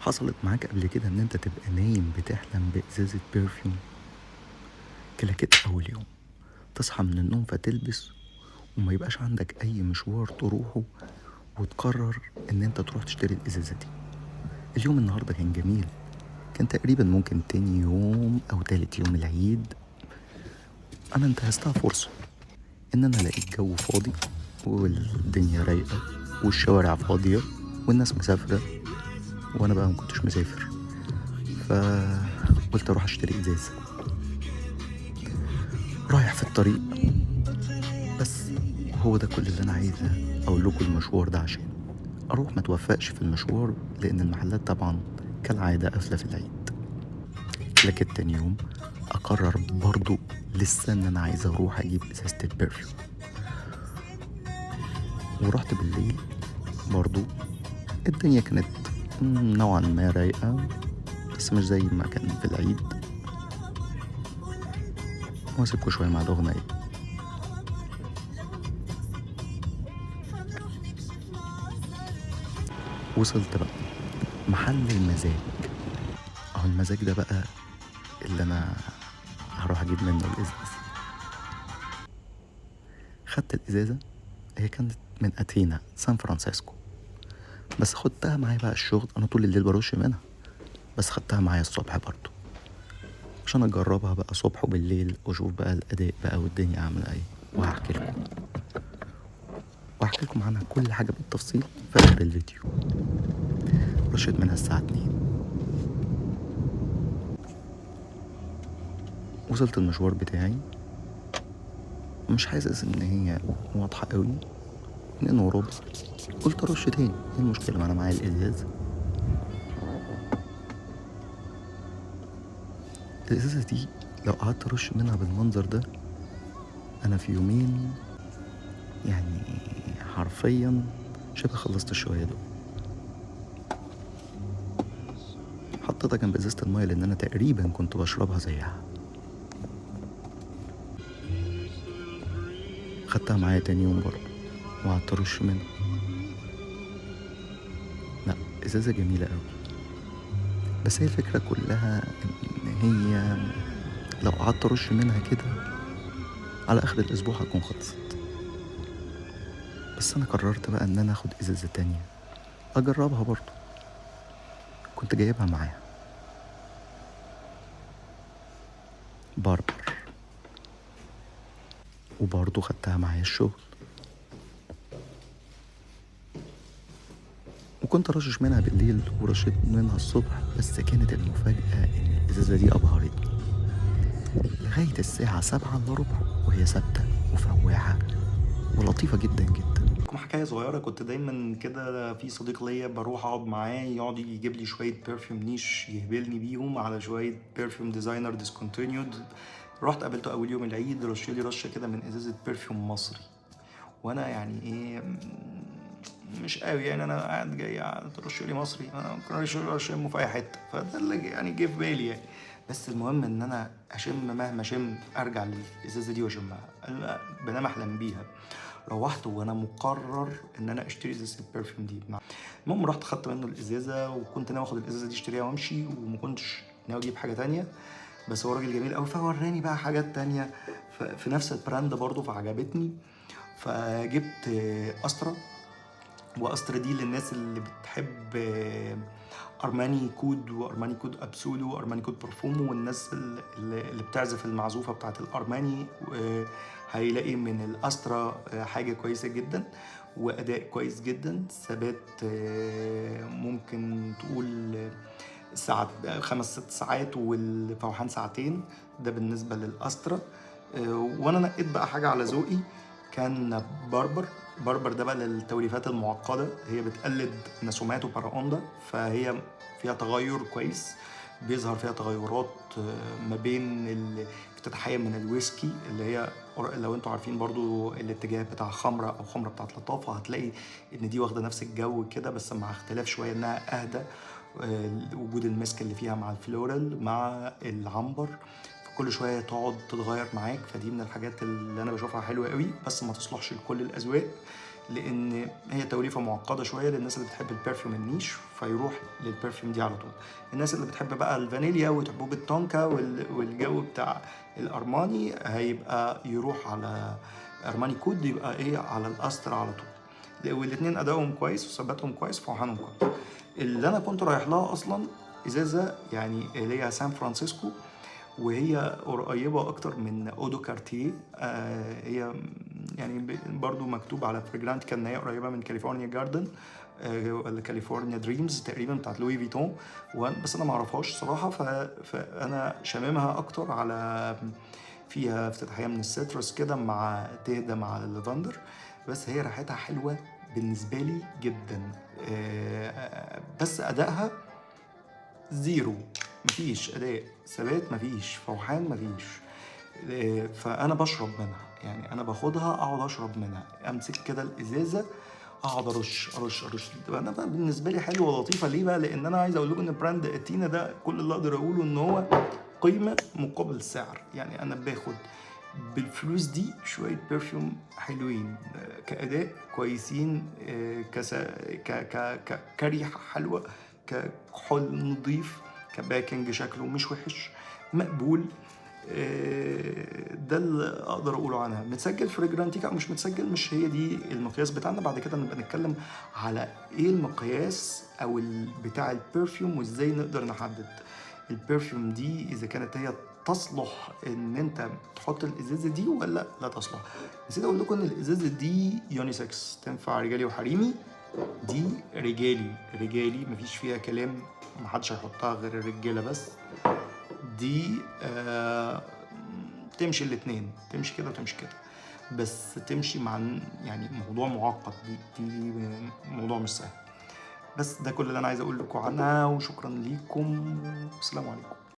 حصلت معاك قبل كده ان انت تبقى نايم بتحلم بإزازة بيرفيوم كلاكيت اول يوم، تصحى من النوم فتلبس وما يبقاش عندك اي مشوار تروحه وتقرر ان انت تروح تشتري الإزازة دي؟ اليوم النهاردة كان جميل، كان تقريبا ممكن تاني يوم او تالت يوم العيد. انا انتهزتها فرصة ان انا لقيت جو فاضي والدنيا رايقة والشوارع فاضية والناس مسافرة، وانا بقى مكنتش مسافر، فقلت اروح اشتري ازازة. رايح في الطريق، بس هو ده كل اللي انا عايزه اقول لكم المشوار ده عشان اروح ما توفقش في المشوار، لان المحلات طبعا كالعاده قافله في العيد. لكن تاني يوم اقرر برضو لسه ان انا عايز اروح اجيب ازازه البرفيوم، ورحت بالليل برضو. الدنيا كانت نوعا ما رايقه، بس مش زي ما كان في العيد. واسيبكوا شويه مع الاغنيه. وصلت بقى محل المزاج. اهو المزاج ده بقى اللي انا هروح اجيب منه الازازه. خدت الازازه، هي كانت من اتينا سان فرانسيسكو، بس خدتها معايا بقى الشغل. انا طول الليل برش منها، بس خدتها معايا الصبح برضو عشان اجربها بقى صبح وبالليل واشوف بقى الاداء بقى والدنيا عامله ايه. وهحكي لكم عنها كل حاجه بالتفصيل في اخر الفيديو. رشيت منها الساعه 2. وصلت المشوار بتاعي، مش حاسس ان هي واضحه قوي. 2:15 قلت ارش تاني، ايه المشكله ما انا معايا الازازه. الازازه دي لو قعدت ارش منها بالمنظر ده انا في يومين يعني حرفيا شبه خلصت الشوية دول. حطيتها جنب ازازة المية لان انا تقريبا كنت بشربها زيها. خدتها معايا تاني يوم برضه وقعدت ارش منها. لا، ازازة جميلة قوي، بس هي الفكرة كلها ان هي لو قعدت ارش منها كده على اخر الاسبوع هتكون خلصت. بس انا قررت بقى ان انا اخد ازازة تانية اجربها برضه. كنت جايبها معايا باربر، وبرضه خدتها معايا الشغل، وكنت رشش منها بالليل ورشيت منها الصبح. بس كانت المفاجأة إن الإزازة دي أبهرتني لغاية الساعة 7:15 وهي ثابتة وفواحة ولطيفة جدا جدا. لكم حكاية صغيرة، كنت دايما كده في صديق ليا بروح اقعد معاه يقعد يجيب لي شوية بيرفيوم نيش يهبلني بيهم على شوية بيرفيوم ديزاينر ديسكونتينيود. رحت قابلته اول يوم العيد، رش لي رشه كده من ازازه بيرفيوم مصري. وانا يعني ايه، مش قوي يعني، انا قاعد جاي ترش لي مصري، انا ممكن اشم في اي حته، فده اللي يعني جه في بالي يعني. بس المهم ان انا اشم، مهما اشم ارجع للازازه دي واشمها، انا بنام احلم بيها. روحت وانا مقرر ان انا اشتري ازازه البرفيوم دي. المهم رحت خدت منه الازازه، وكنت ناوي اخد الازازه دي اشتريها وامشي، وما كنتش ناوي اجيب حاجه تانية. بس هو راجل جميل قوي فوراني بقى حاجات تانية في نفس البراند برضه، فعجبتني. فجبت استرا. واسترا دي للناس اللي بتحب ارماني كود وارماني كود ابسولو وارماني كود بروفومو، والناس اللي بتعزف المعزوفه بتاعت الارماني هيلاقي من الاسترا حاجه كويسه جدا واداء كويس جدا. ثبات ممكن تقول ساعات 5-6 ساعات، والفوحان ساعتين. ده بالنسبه للاسترا. وانا نقيت بقى حاجه على ذوقي، كان باربر ده بقى للتوليفات المعقده، هي بتقلد ناسومات وباراوندا، فهي فيها تغير كويس، بيظهر فيها تغيرات ما بين افتتاحيه من الويسكي اللي هي، لو انتوا عارفين برضو الاتجاه بتاع خمره او خمره بتاعت لطافه، هتلاقي ان دي واخده نفس الجو كده، بس مع اختلاف شويه انها اهدى. وجود المسك اللي فيها مع الفلورال مع العنبر، فكل شويه تقعد تتغير معاك. فدي من الحاجات اللي انا بشوفها حلوه قوي، بس ما تصلحش لكل الاذواق. لان هي توليفه معقده شويه للناس اللي بتحب البرفيوم النيش، فيروح للبرفيوم دي على طول. الناس اللي بتحب بقى الفانيليا وحبوب التونكا والجو بتاع الارماني هيبقى يروح على ارماني كود، يبقى ايه على الاستر على طول. والاثنين ادائهم كويس وثباتهم كويس وفوحانهم كويس. اللي انا كنت رايح لها اصلا ازازه يعني اللي هي سان فرانسيسكو، وهي قريبة أكتر من أودو كارتيه. هي يعني برضو مكتوب على فريجرانتيكا إن هي قريبة من كاليفورنيا جاردن، ولا كاليفورنيا دريمز تقريبا بتاعت لوي فيتون. بس أنا معرفهاش صراحة، فأنا شاممها أكتر على فيها افتتاحية من السيترس كده مع تهدى مع اللافندر. بس هي ريحتها حلوة بالنسبة لي جدا، بس أدائها زيرو، مفيش اداء، ثبات مفيش، فوحان مفيش. فانا بشرب منها، يعني انا باخدها اقعد اشرب منها، امسك كده الازازه اقعد ارش ارش ارش. انا بقى بالنسبه لي حلوه ولطيفه. ليه بقى؟ لان انا عايز اقول لكم ان براند اتينا ده كل اللي اقدر اقوله ان هو قيمه مقابل سعر. يعني انا باخد بالفلوس دي شويه برفيوم حلوين، كاداء كويسين، كريحه حلوه، كحل نظيف، كباكنج شكله مش وحش، مقبول. ده اللي اقدر اقوله عنها. متسجل فريجرانتيكا او مش متسجل، مش هي دي المقياس بتاعنا. بعد كده نبقى نتكلم على ايه المقياس او بتاع البرفيوم وازاي نقدر نحدد البرفيوم دي اذا كانت هي تصلح ان انت تحط الازازه دي ولا لا تصلح. نسيت اقول لكم ان الازازه دي يونيسكس، تنفع رجالي وحريمي. دي رجالي رجالي مفيش فيها كلام، محدش هيحطها غير الرجاله بس. دي تمشي الاتنين، تمشي كده وتمشي كده، بس تمشي مع يعني موضوع معقد. دي موضوع مش سهل. بس ده كل اللي انا عايز اقول لكم عنها، وشكرا ليكم والسلام عليكم.